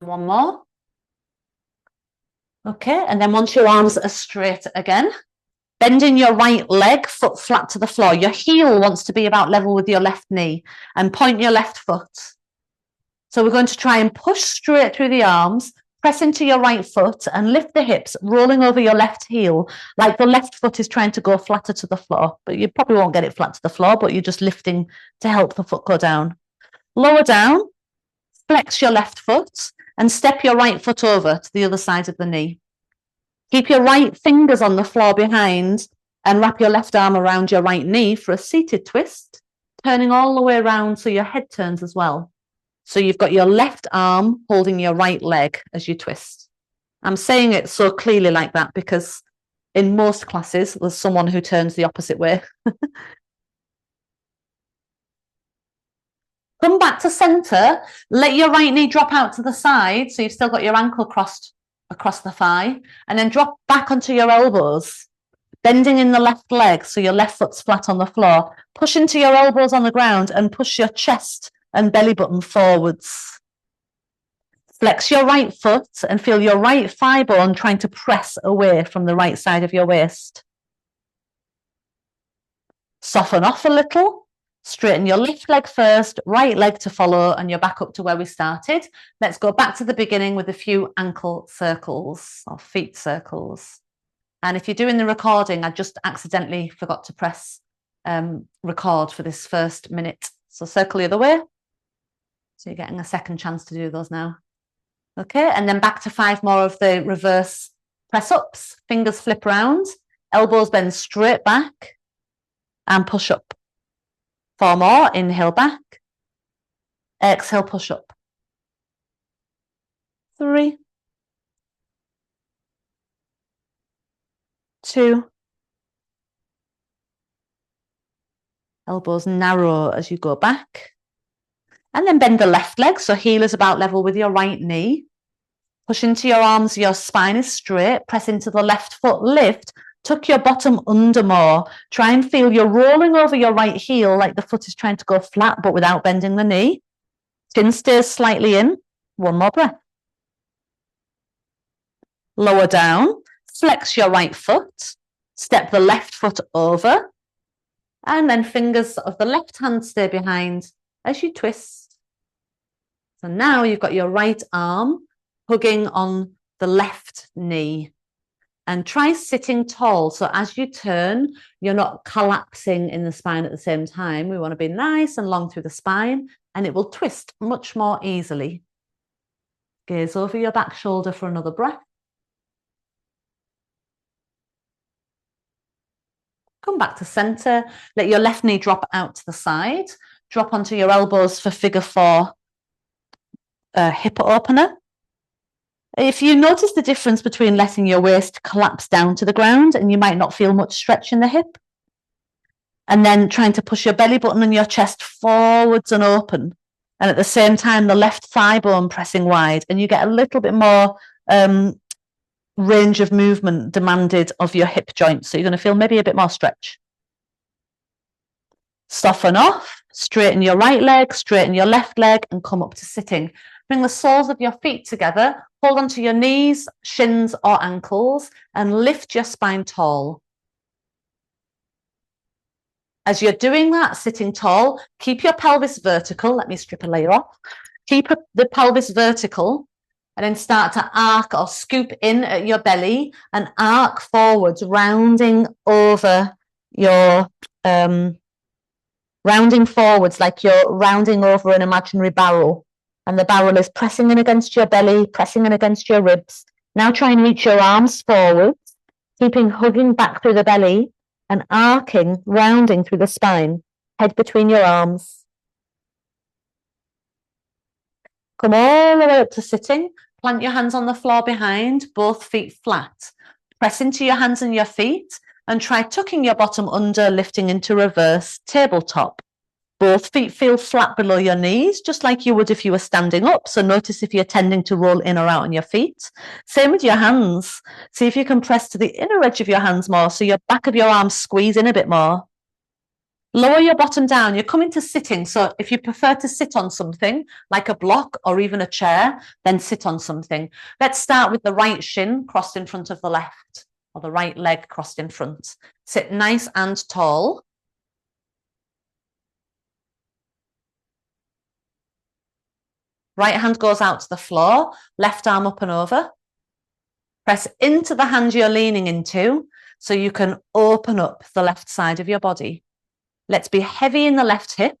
One more. Okay, and then once your arms are straight again, bending your right leg, foot flat to the floor. Your heel wants to be about level with your left knee, and point your left foot. So we're going to try and push straight through the arms, press into your right foot and lift the hips, rolling over your left heel, like the left foot is trying to go flatter to the floor. But you probably won't get it flat to the floor, but you're just lifting to help the foot go down. Lower down, flex your left foot and step your right foot over to the other side of the knee. Keep your right fingers on the floor behind and wrap your left arm around your right knee for a seated twist, turning all the way around so your head turns as well. So you've got your left arm holding your right leg as you twist. I'm saying it so clearly like that because in most classes, there's someone who turns the opposite way. Come back to center, let your right knee drop out to the side so you've still got your ankle crossed across the thigh, and then drop back onto your elbows, bending in the left leg so your left foot's flat on the floor. Push into your elbows on the ground and push your chest and belly button forwards. Flex your right foot and feel your right thigh bone trying to press away from the right side of your waist. Soften off a little. Straighten your left leg first, right leg to follow, and you're back up to where we started. Let's go back to the beginning with a few ankle circles or feet circles. And if you're doing the recording, I just accidentally forgot to press record for this first minute. So circle the other way. So you're getting a second chance to do those now. Okay, and then back to 5 more of the reverse press ups. Fingers flip around, elbows bend straight back and push up. 4 more, inhale back, exhale, push up. 3, 2, elbows narrow as you go back. And then bend the left leg, so heel is about level with your right knee. Push into your arms, your spine is straight, press into the left foot, lift. Tuck your bottom under more. Try and feel you're rolling over your right heel like the foot is trying to go flat, but without bending the knee. Chin stays slightly in. 1 more breath. Lower down. Flex your right foot. Step the left foot over. And then fingers of the left hand stay behind as you twist. So now you've got your right arm hugging on the left knee. And try sitting tall. So as you turn, you're not collapsing in the spine at the same time. We want to be nice and long through the spine, and it will twist much more easily. Gaze over your back shoulder for another breath. Come back to center. Let your left knee drop out to the side. Drop onto your elbows for figure 4 hip opener. If you notice the difference between letting your waist collapse down to the ground and you might not feel much stretch in the hip, and then trying to push your belly button and your chest forwards and open, and at the same time the left thigh bone pressing wide, and you get a little bit more range of movement demanded of your hip joints, so you're going to feel maybe a bit more stretch. Soften off, straighten your right leg, straighten your left leg, and come up to sitting. Bring the soles of your feet together, hold onto your knees, shins or ankles, and lift your spine tall. As you're doing that, sitting tall, keep your pelvis vertical. Let me strip a layer off. Keep the pelvis vertical, and then start to arc or scoop in at your belly and arc forwards, rounding over your, rounding forwards like you're rounding over an imaginary barrel. And the barrel is pressing in against your belly, pressing in against your ribs. Now try and reach your arms forwards, keeping hugging back through the belly and arcing, rounding through the spine, head between your arms. Come all the way up to sitting. Plant your hands on the floor behind, both feet flat. Press into your hands and your feet and try tucking your bottom under, lifting into reverse tabletop. Both feet feel flat below your knees, just like you would if you were standing up. So notice if you're tending to roll in or out on your feet. Same with your hands. See if you can press to the inner edge of your hands more, so your back of your arms squeeze in a bit more. Lower your bottom down. You're coming to sitting. So if you prefer to sit on something like a block or even a chair, then sit on something. Let's start with the right shin crossed in front of the left, or the right leg crossed in front. Sit nice and tall. Right hand goes out to the floor, left arm up and over. Press into the hand you're leaning into so you can open up the left side of your body. Let's be heavy in the left hip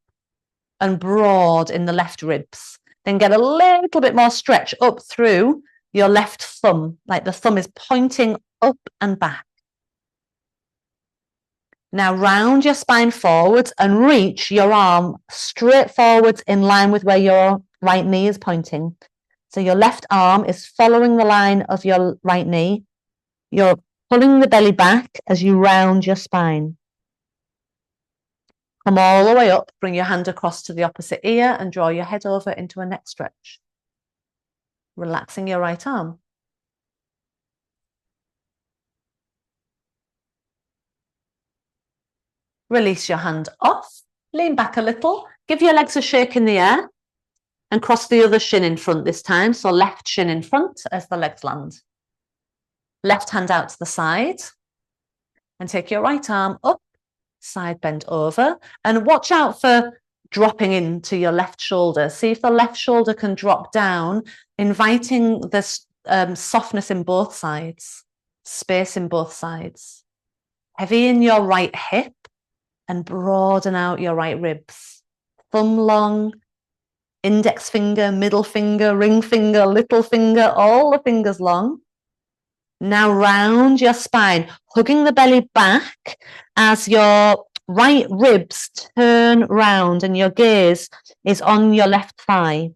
and broad in the left ribs. Then get a little bit more stretch up through your left thumb, like the thumb is pointing up and back. Now round your spine forwards and reach your arm straight forwards in line with where your right knee is pointing. So your left arm is following the line of your right knee. You're pulling the belly back as you round your spine. Come all the way up, bring your hand across to the opposite ear and draw your head over into a neck stretch. Relaxing your right arm. Release your hand off, lean back a little, give your legs a shake in the air and cross the other shin in front this time. So left shin in front as the legs land. Left hand out to the side and take your right arm up, side bend over, and watch out for dropping into your left shoulder. See if the left shoulder can drop down, inviting this softness in both sides, space in both sides. Heavy in your right hip and broaden out your right ribs. Thumb long, index finger, middle finger, ring finger, little finger, all the fingers long. Now round your spine, hugging the belly back as your right ribs turn round and your gaze is on your left thigh.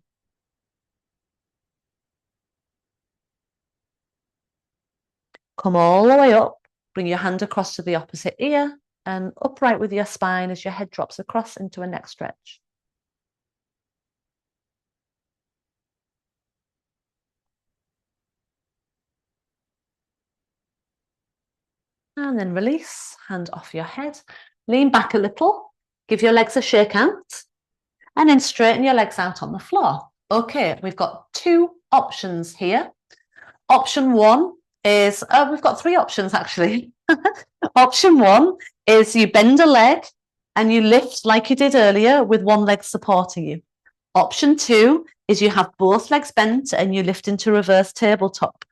Come all the way up, bring your hand across to the opposite ear and upright with your spine as your head drops across into a neck stretch. And then release, hand off your head. Lean back a little, give your legs a shake out, and then straighten your legs out on the floor. Okay, we've got two options here. Option one is, we've got three options actually. Option one is you bend a leg and you lift like you did earlier with one leg supporting you. Option two is you have both legs bent and you lift into reverse tabletop.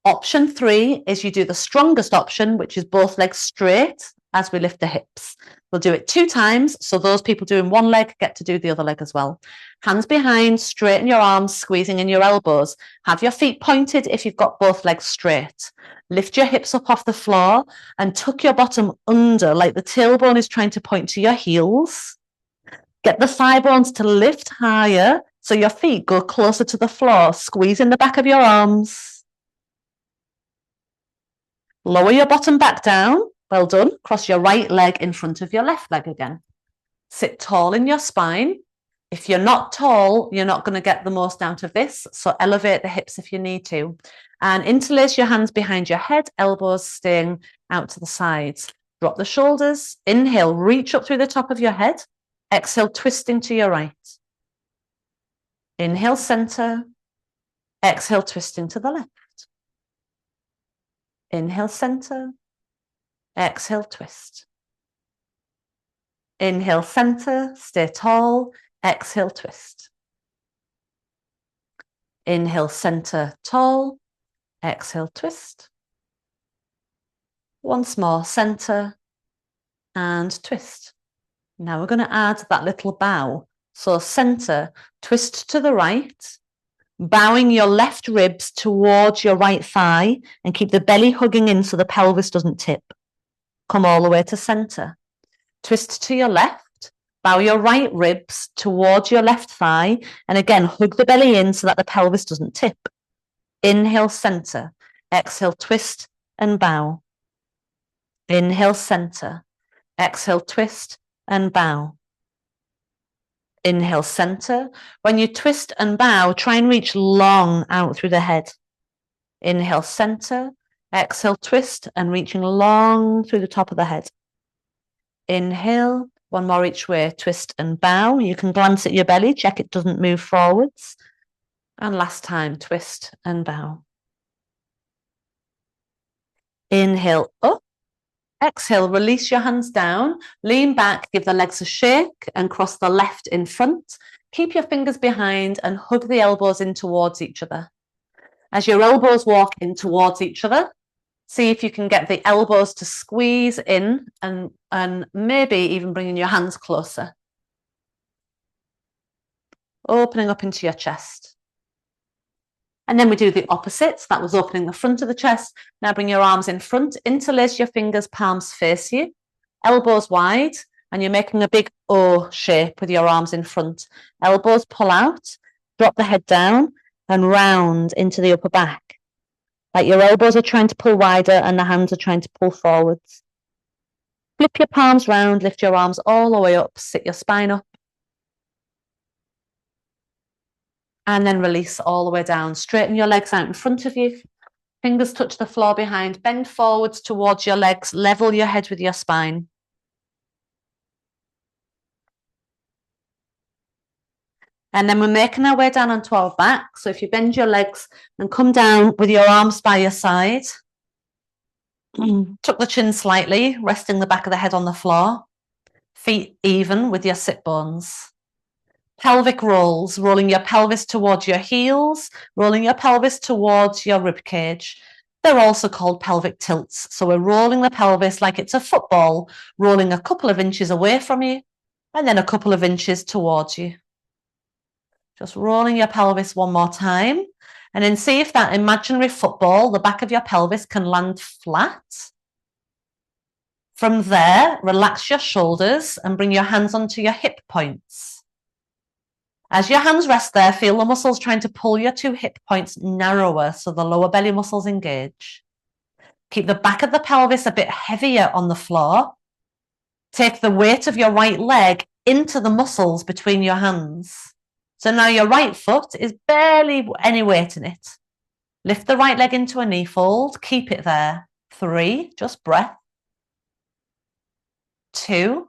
Option three is you do the strongest option, which is both legs straight as we lift the hips. We'll do it 2 times, so those people doing one leg get to do the other leg as well. Hands behind, straighten your arms, squeezing in your elbows. Have your feet pointed if you've got both legs straight. Lift your hips up off the floor and tuck your bottom under, like the tailbone is trying to point to your heels. Get the thigh bones to lift higher so your feet go closer to the floor. Squeeze in the back of your arms. Lower your bottom back down. Well done. Cross your right leg in front of your left leg again. Sit tall in your spine. If you're not tall, you're not going to get the most out of this. So elevate the hips if you need to. And interlace your hands behind your head, elbows staying out to the sides. Drop the shoulders. Inhale, reach up through the top of your head. Exhale, twisting to your right. Inhale, center. Exhale, twisting to the left. Inhale, center. Exhale, twist. Inhale, center, stay tall. Exhale, twist. Inhale, center, tall. Exhale, twist. Once more, center and twist. Now we're going to add that little bow. So center, twist to the right, bowing your left ribs towards your right thigh and keep the belly hugging in so the pelvis doesn't tip. Come all the way to center. Twist to your left, bow your right ribs towards your left thigh, and again, hug the belly in so that the pelvis doesn't tip. Inhale, center. Exhale, twist and bow. Inhale, center. Exhale, twist and bow. Inhale, center. When you twist and bow, try and reach long out through the head. Inhale, center. Exhale, twist and reaching long through the top of the head. Inhale, One more each way, twist and bow. You can glance at your belly, check it doesn't move forwards. And last time, twist and bow. Inhale up. Exhale, release your hands down, lean back, give the legs a shake and cross the left in front. Keep your fingers behind and hug the elbows in towards each other. As your elbows walk in towards each other, see if you can get the elbows to squeeze in and maybe even bringing your hands closer. Opening up into your chest. And then we do the opposite. That was opening the front of the chest. Now bring your arms in front, interlace your fingers, palms face you, elbows wide, and you're making a big O shape with your arms in front. Elbows pull out, drop the head down, and round into the upper back. Like your elbows are trying to pull wider and the hands are trying to pull forwards. Flip your palms round, lift your arms all the way up, sit your spine up. And then release all the way down. Straighten your legs out in front of you. Fingers touch the floor behind. Bend forwards towards your legs. Level your head with your spine. And then we're making our way down onto our back. So if you bend your legs and come down with your arms by your side. Tuck the chin slightly, resting the back of the head on the floor. Feet even with your sit bones. Pelvic rolls, rolling your pelvis towards your heels, rolling your pelvis towards your rib cage. They're also called pelvic tilts. So we're rolling the pelvis like it's a football, rolling a couple of inches away from you and then a couple of inches towards you. Just rolling your pelvis one more time and then see if that imaginary football, the back of your pelvis, can land flat. From there, relax your shoulders and bring your hands onto your hip points. As your hands rest there, feel the muscles trying to pull your two hip points narrower so the lower belly muscles engage. Keep the back of the pelvis a bit heavier on the floor. Take the weight of your right leg into the muscles between your hands. So now your right foot is barely any weight in it. Lift the right leg into a knee fold. Keep it there. 3, just breath. 2,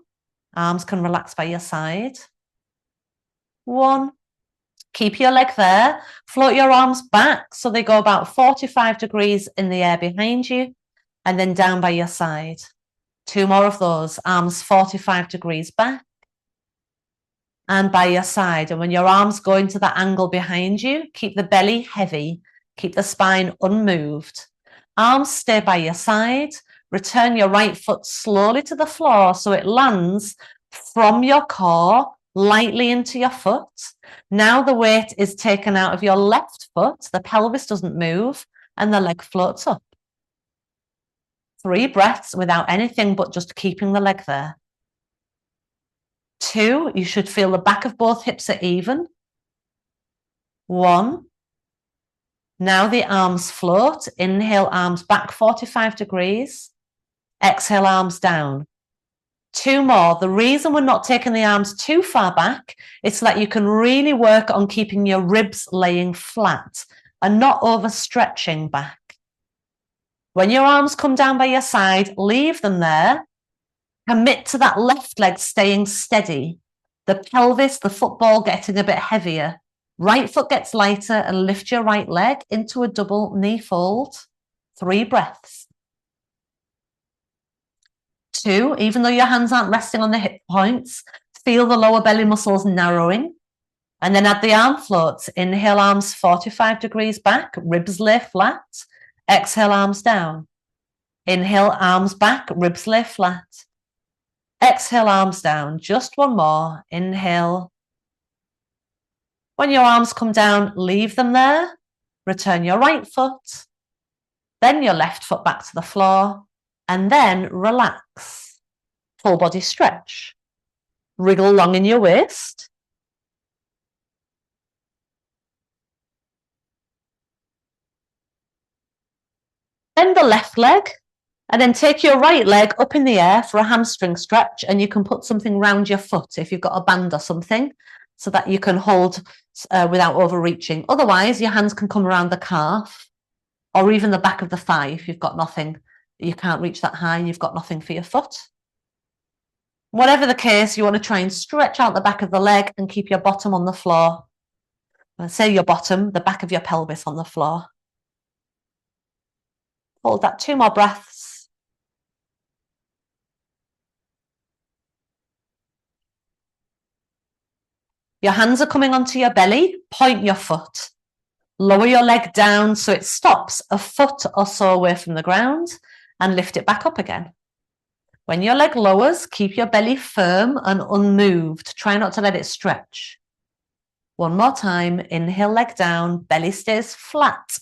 arms can relax by your side. 1, keep your leg there. Float your arms back so they go about 45 degrees in the air behind you and then down by your side. 2 more of those, arms 45 degrees back and by your side. And when your arms go into that angle behind you, keep the belly heavy, keep the spine unmoved. Arms stay by your side. Return your right foot slowly to the floor so it lands from your core lightly into your foot. Now the weight is taken out of your left foot. The pelvis doesn't move and the leg floats up. 3 breaths without anything but just keeping the leg there. 2, you should feel the back of both hips are even. 1. Now the arms float. Inhale, arms back 45 degrees. Exhale, arms down. 2 more. The reason we're not taking the arms too far back is so that you can really work on keeping your ribs laying flat and not overstretching back. When your arms come down by your side, leave them there. Commit to that left leg staying steady. The pelvis, the football getting a bit heavier. Right foot gets lighter and lift your right leg into a double knee fold. 3 breaths. 2, even though your hands aren't resting on the hip points, feel the lower belly muscles narrowing. And then add the arm floats. Inhale, arms 45 degrees back, ribs lay flat. Exhale, arms down. Inhale, arms back, ribs lay flat. Exhale, arms down. Just one more. Inhale. When your arms come down, leave them there. Return your right foot. Then your left foot back to the floor. And then relax. Full body stretch. Wriggle long in your waist. Bend the left leg and then take your right leg up in the air for a hamstring stretch, and you can put something round your foot if you've got a band or something so that you can hold without overreaching. Otherwise, your hands can come around the calf or even the back of the thigh if you've got nothing. You can't reach that high, you've got nothing for your foot. Whatever the case, you want to try and stretch out the back of the leg and keep your bottom on the floor. When I say your bottom, the back of your pelvis on the floor. Hold that 2 more breaths. Your hands are coming onto your belly. Point your foot. Lower your leg down so it stops a foot or so away from the ground and lift it back up again. When your leg lowers, keep your belly firm and unmoved. Try not to let it stretch. One more time. Inhale, leg down. Belly stays flat.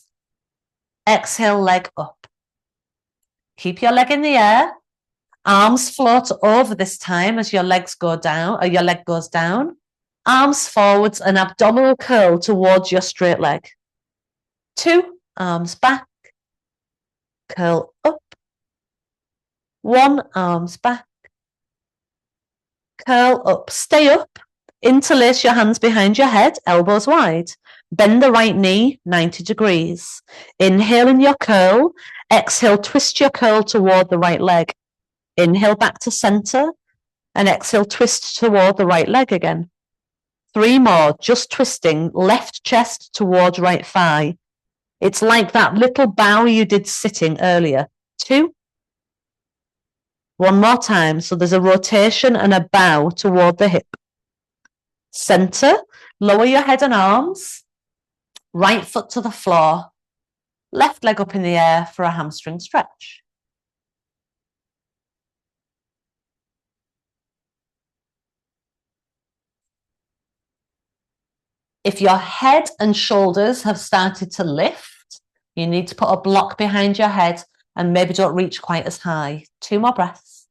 Exhale, leg up. Keep your leg in the air. Arms float over this time as your legs go down, or your leg goes down. Arms forwards, an abdominal curl towards your straight leg. 2, arms back, curl up. 1, arms back, curl up. Stay up. Interlace your hands behind your head, elbows wide. Bend the right knee 90 degrees. Inhale in your curl. Exhale, twist your curl toward the right leg. Inhale back to center and exhale, twist toward the right leg again. 3 more, just twisting, left chest towards right thigh. It's like that little bow you did sitting earlier. 2. 1 more time. So there's a rotation and a bow toward the hip. Center, lower your head and arms. Right foot to the floor. Left leg up in the air for a hamstring stretch. If your head and shoulders have started to lift, you need to put a block behind your head and maybe don't reach quite as high. 2 more breaths.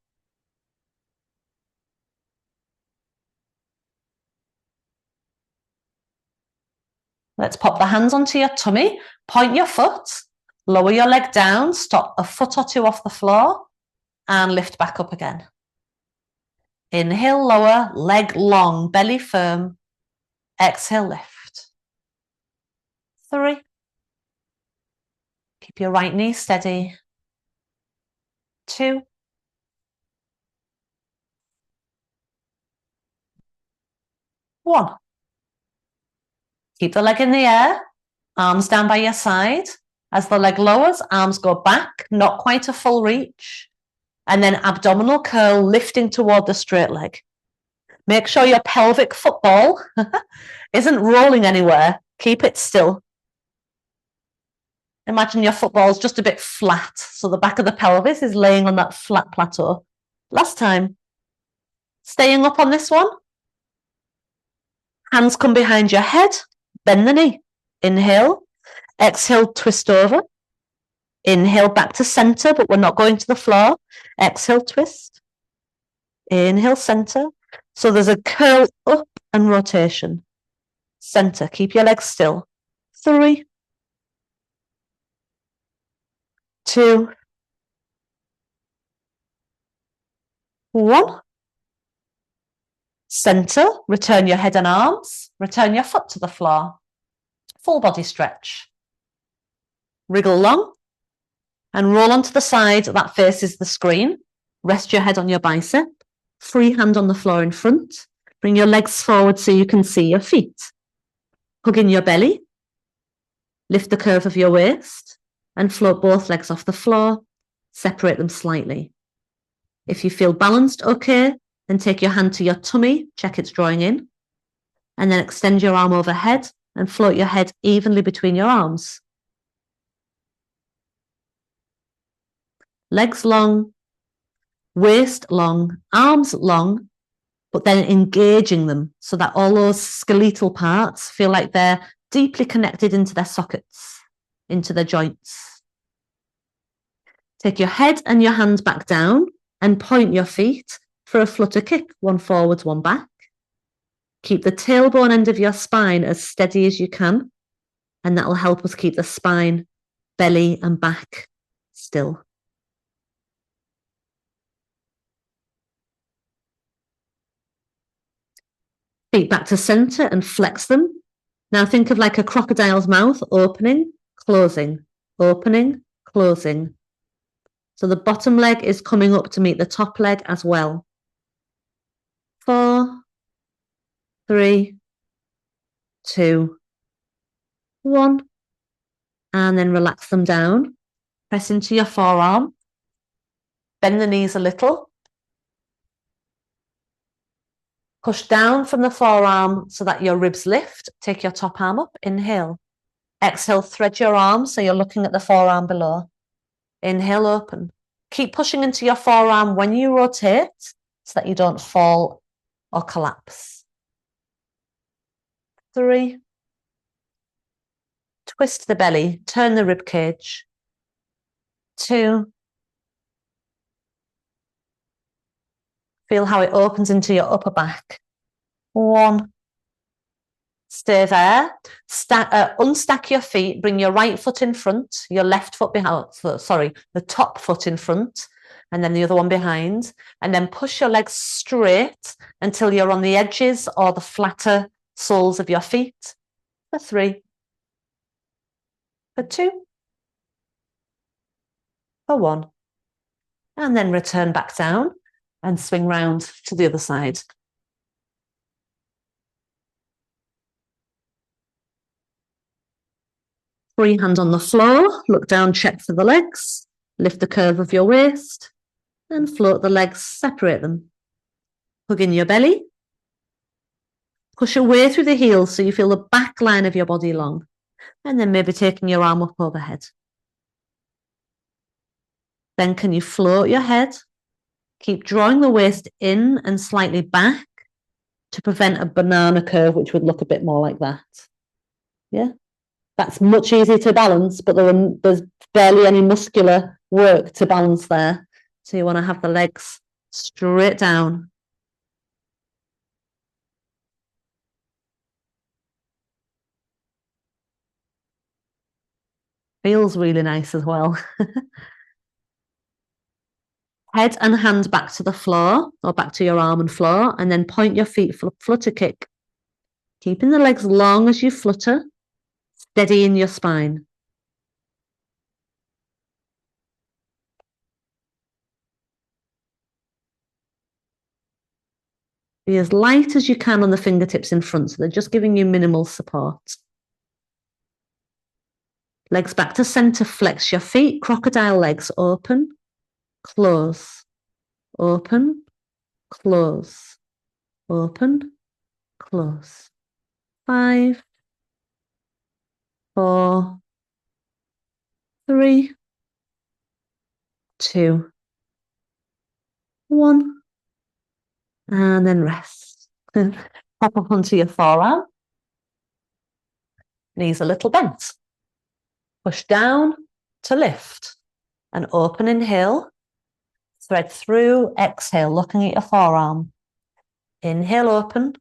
Let's pop the hands onto your tummy, point your foot, lower your leg down, stop a foot or 2 off the floor, and lift back up again. Inhale, lower, leg long, belly firm. Exhale, lift. 3. Keep your right knee steady. 2. 1. Keep the leg in the air, arms down by your side. As the leg lowers, arms go back, not quite a full reach. And then abdominal curl, lifting toward the straight leg. Make sure your pelvic football isn't rolling anywhere. Keep it still. Imagine your football is just a bit flat, so the back of the pelvis is laying on that flat plateau. Last time. Staying up on this one. Hands come behind your head. Bend the knee. Inhale. Exhale, twist over. Inhale back to center, but we're not going to the floor. Exhale, twist. Inhale, center. So there's a curl up and rotation. Center. Keep your legs still. 3. 2. 1. Center, return your head and arms, return your foot to the floor. Full body stretch. Wriggle long and roll onto the side that faces the screen. Rest your head on your bicep. Free hand on the floor in front. Bring your legs forward so you can see your feet. Hug in your belly. Lift the curve of your waist and float both legs off the floor. Separate them slightly. If you feel balanced, okay, then take your hand to your tummy, check it's drawing in, and then extend your arm overhead and float your head evenly between your arms. Legs long, waist long, arms long, but then engaging them so that all those skeletal parts feel like they're deeply connected into their sockets, into their joints. Take your head and your hands back down and point your feet for a flutter kick, one forwards, one back. Keep the tailbone end of your spine as steady as you can, and that will help us keep the spine, belly and back still. Feet back to center and flex them. Now think of like a crocodile's mouth, opening, closing, opening, closing. So the bottom leg is coming up to meet the top leg as well. 4, 3, 2, 1. And then relax them down. Press into your forearm. Bend the knees a little. Push down from the forearm so that your ribs lift. Take your top arm up. Inhale. Exhale, thread your arm so you're looking at the forearm below. Inhale, open. Keep pushing into your forearm when you rotate so that you don't fall or collapse. 3. Twist the belly, turn the rib cage. 2. Feel how it opens into your upper back. 1. Stay there. Unstack your feet. Bring your right foot in front, your left foot behind. Sorry, the top foot in front, and then the other one behind. And then push your legs straight until you're on the edges or the flatter soles of your feet. For 3. For 2. For 1. And then return back down and swing round to the other side. Free hand on the floor, look down, check for the legs, lift the curve of your waist, and float the legs, separate them. Hug in your belly. Push away through the heels so you feel the back line of your body long, and then maybe taking your arm up overhead. Then can you float your head? Keep drawing the waist in and slightly back to prevent a banana curve, which would look a bit more like that. Yeah? That's much easier to balance, but there's barely any muscular work to balance there. So you want to have the legs straight down. Feels really nice as well. Head and hand back to the floor or back to your arm and floor, and then point your feet for flutter kick. Keeping the legs long as you flutter, steady in your spine. Be as light as you can on the fingertips in front, so they're just giving you minimal support. Legs back to center, flex your feet, crocodile legs, open, close, open, close, open, close. 5, 4, 3, 2, 1. And then rest. Pop up onto your forearm. Knees a little bent. Push down to lift. And open, inhale. Thread through, exhale, looking at your forearm. Inhale, open.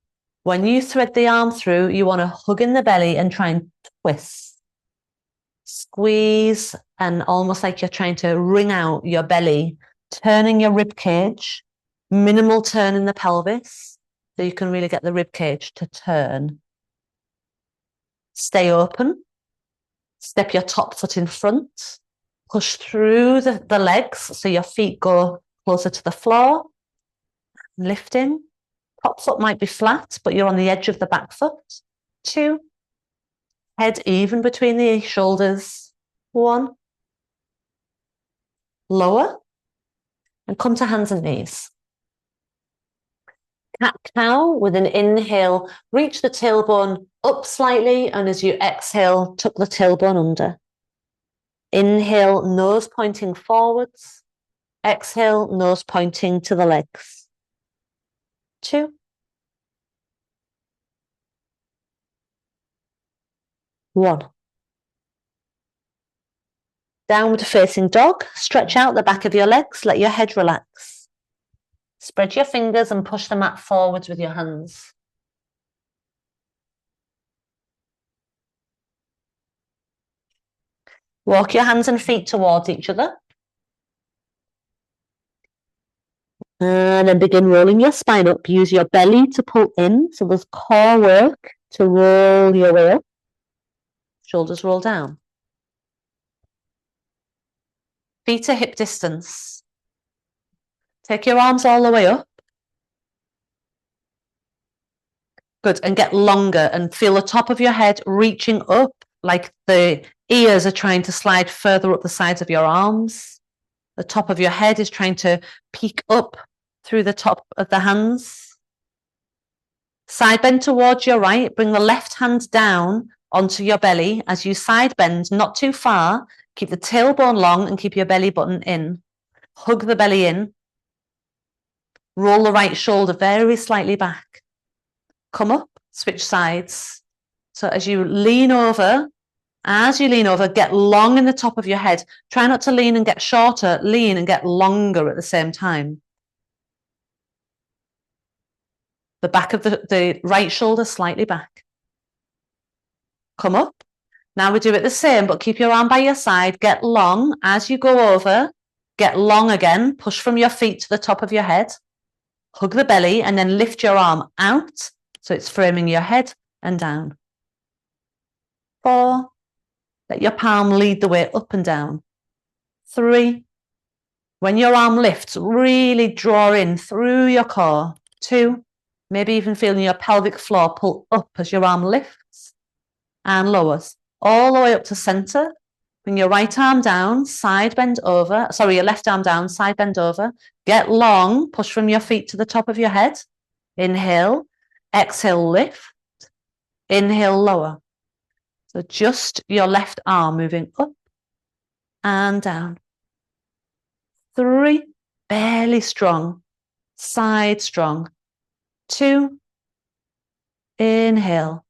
When you thread the arm through, you want to hug in the belly and try and twist. Squeeze, and almost like you're trying to wring out your belly, turning your rib cage, minimal turn in the pelvis, so you can really get the rib cage to turn. Stay open. Step your top foot in front. Push through the legs so your feet go closer to the floor. Lifting. Top foot might be flat, but you're on the edge of the back foot. 2. Head even between the shoulders. 1. Lower. And come to hands and knees. Cat-cow with an inhale. Reach the tailbone up slightly, and as you exhale, tuck the tailbone under. Inhale, nose pointing forwards. Exhale, nose pointing to the legs. 2. 1. Downward facing dog. Stretch out the back of your legs. Let your head relax. Spread your fingers and push the mat forwards with your hands. Walk your hands and feet towards each other. And then begin rolling your spine up. Use your belly to pull in. So there's core work to roll your way up. Shoulders roll down. Feet at hip distance. Take your arms all the way up. Good. And get longer and feel the top of your head reaching up, like the ears are trying to slide further up the sides of your arms. The top of your head is trying to peek up through the top of the hands. Side bend towards your right. Bring the left hand down onto your belly as you side bend, not too far. Keep the tailbone long and keep your belly button in. Hug the belly in. Roll the right shoulder very slightly back. Come up, switch sides. So as you lean over, get long in the top of your head. Try not to lean and get shorter. Lean and get longer at the same time. The back of the right shoulder slightly back. Come up. Now we do it the same, but keep your arm by your side. Get long as you go over. Get long again. Push from your feet to the top of your head. Hug the belly and then lift your arm out so it's framing your head and down. 4. Let your palm lead the way up and down. 3. When your arm lifts, really draw in through your core. 2. Maybe even feeling your pelvic floor pull up as your arm lifts and lowers. All the way up to center. Bring your right arm down, side bend over. Sorry, your left arm down, side bend over. Get long, push from your feet to the top of your head. Inhale, exhale, lift. Inhale, lower. So just your left arm moving up and down. 3, barely strong, side strong. 2, inhale.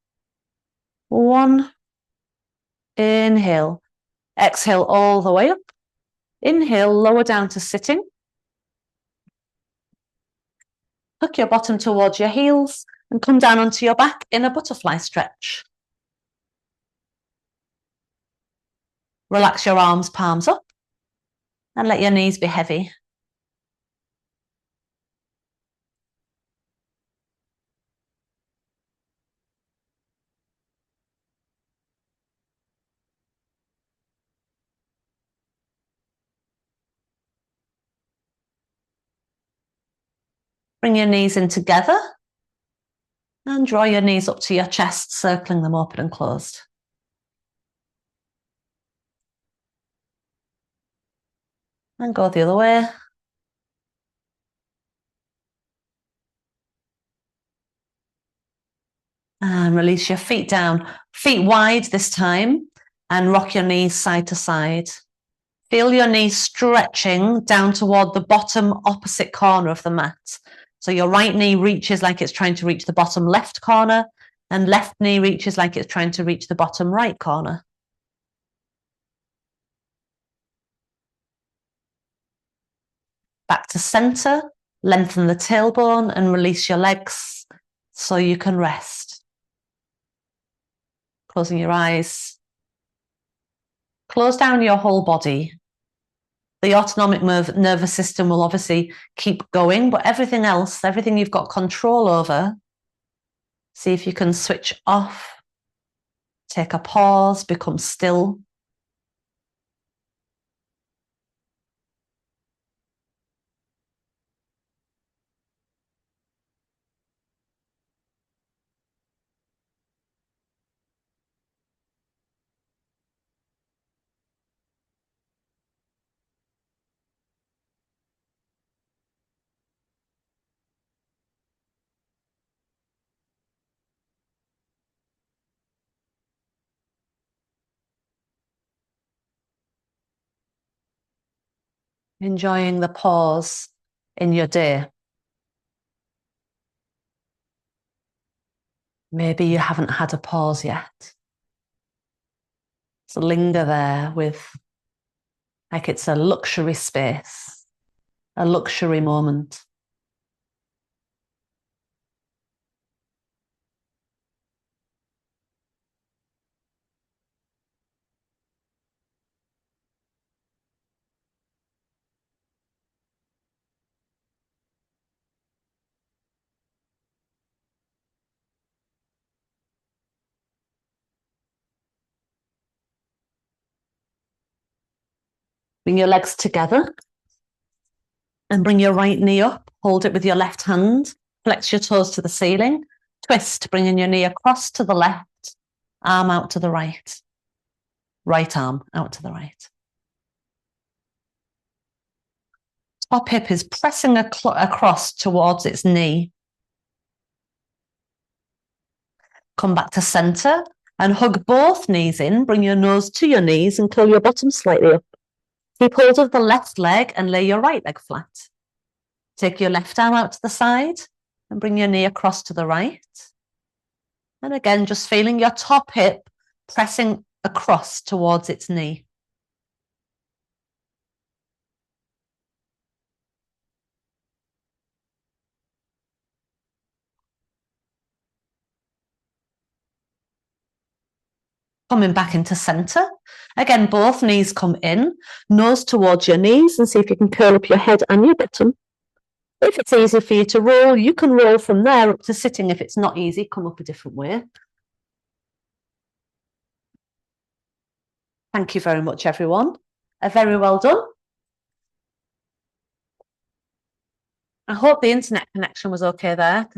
1, inhale. Exhale all the way up. Inhale, lower down to sitting. Hook your bottom towards your heels and come down onto your back in a butterfly stretch. Relax your arms, palms up, and let your knees be heavy. Bring your knees in together and draw your knees up to your chest, circling them open and closed. And go the other way. And release your feet down, feet wide this time, and rock your knees side to side. Feel your knees stretching down toward the bottom opposite corner of the mat. So your right knee reaches like it's trying to reach the bottom left corner, and left knee reaches like it's trying to reach the bottom right corner. Back to center, lengthen the tailbone and release your legs so you can rest. Closing your eyes. Close down your whole body. The autonomic nervous system will obviously keep going, but everything else, everything you've got control over, see if you can switch off, take a pause, become still. Enjoying the pause in your day. Maybe you haven't had a pause yet. So linger there with, like it's a luxury space, a luxury moment. Bring your legs together and bring your right knee up. Hold it with your left hand. Flex your toes to the ceiling. Twist, bringing your knee across to the left, arm out to the right. Right arm out to the right. Top hip is pressing across towards its knee. Come back to center and hug both knees in. Bring your nose to your knees and curl your bottom slightly up. Keep hold of the left leg and lay your right leg flat. Take your left arm out to the side and bring your knee across to the right. And again, just feeling your top hip pressing across towards its knee. Coming back into center. Again, both knees come in, nose towards your knees, and see if you can curl up your head and your bottom. If it's easy for you to roll, you can roll from there up to sitting. If it's not easy, come up a different way. Thank you very much, everyone. Very well done. I hope the internet connection was okay there.